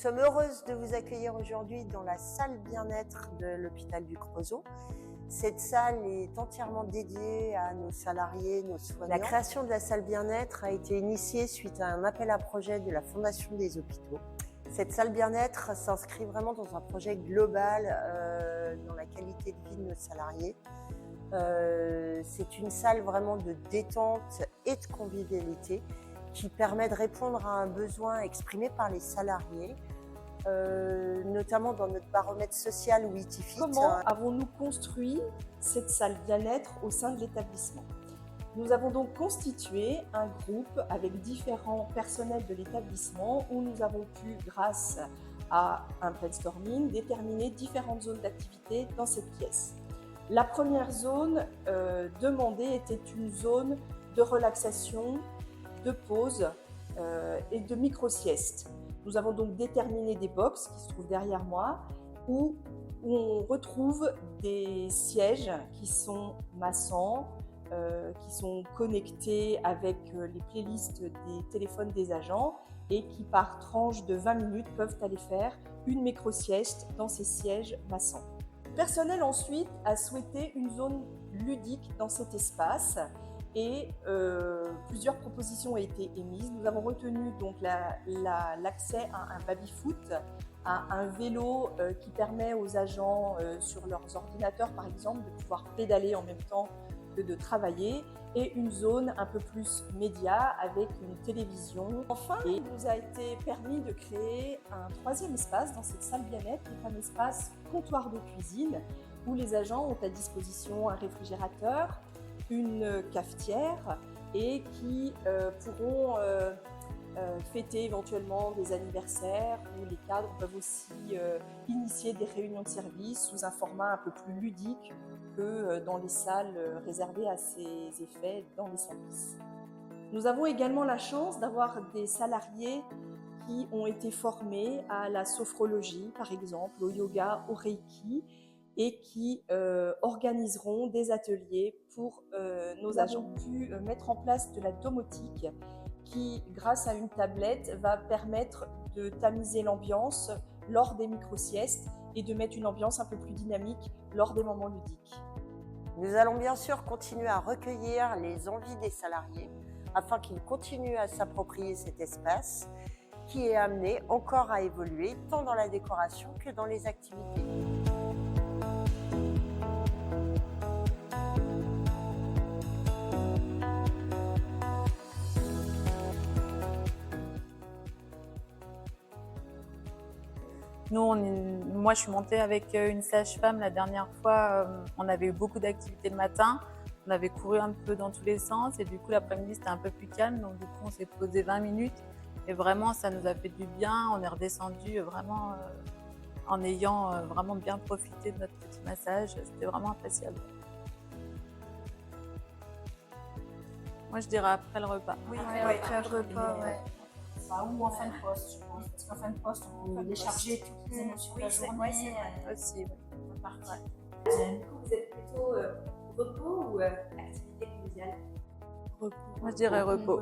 sommes heureuses de vous accueillir aujourd'hui dans la salle bien-être de l'hôpital du Creusot. Cette salle est entièrement dédiée à nos salariés, nos soignants. La création de la salle bien-être a été initiée suite à un appel à projet de la Fondation des hôpitaux. Cette salle bien-être s'inscrit vraiment dans un projet global dans la qualité de vie de nos salariés. C'est une salle vraiment de détente et de convivialité qui permet de répondre à un besoin exprimé par les salariés, notamment dans notre baromètre social WeTifit. Comment avons-nous construit cette salle bien-être au sein de l'établissement? Nous avons donc constitué un groupe avec différents personnels de l'établissement où nous avons pu, grâce à un brainstorming, déterminer différentes zones d'activité dans cette pièce. La première zone demandée était une zone de relaxation, de pause et de micro-sieste. Nous avons donc déterminé des box qui se trouvent derrière moi où on retrouve des sièges qui sont massants, qui sont connectés avec les playlists des téléphones des agents et qui par tranche de 20 minutes peuvent aller faire une micro-sieste dans ces sièges massants. Le personnel ensuite a souhaité une zone ludique dans cet espace et plusieurs propositions ont été émises. Nous avons retenu donc l'accès à un baby-foot, à un vélo qui permet aux agents sur leurs ordinateurs par exemple de pouvoir pédaler en même temps que de travailler, et une zone un peu plus média avec une télévision. Enfin, il nous a été permis de créer un troisième espace dans cette salle bien-être, qui est un espace comptoir de cuisine où les agents ont à disposition un réfrigérateur, une cafetière et qui pourront fêter éventuellement des anniversaires, où les cadres peuvent aussi initier des réunions de service sous un format un peu plus ludique que dans les salles réservées à ces effets dans les services. Nous avons également la chance d'avoir des salariés qui ont été formés à la sophrologie, par exemple, au yoga, au reiki, et qui organiseront des ateliers pour nos agents. Nous avons pu mettre en place de la domotique qui, grâce à une tablette, va permettre de tamiser l'ambiance lors des micro-siestes et de mettre une ambiance un peu plus dynamique lors des moments ludiques. Nous allons bien sûr continuer à recueillir les envies des salariés afin qu'ils continuent à s'approprier cet espace qui est amené encore à évoluer tant dans la décoration que dans les activités. Moi, je suis montée avec une sage-femme la dernière fois. On avait eu beaucoup d'activités le matin. On avait couru un peu dans tous les sens et du coup, l'après-midi, c'était un peu plus calme. Donc, du coup, on s'est posé 20 minutes et vraiment, ça nous a fait du bien. On est redescendu vraiment en ayant vraiment bien profité de notre petit massage. C'était vraiment appréciable. Moi, je dirais après le repas. Oui, après le repas, ouais. Ou en fin de poste, je pense, parce qu'en fin de poste, on peut décharger toutes les émotions de la journée. Aussi, oui. Vous êtes plutôt repos ou activité conviviale? Repos. Moi, je dirais repos.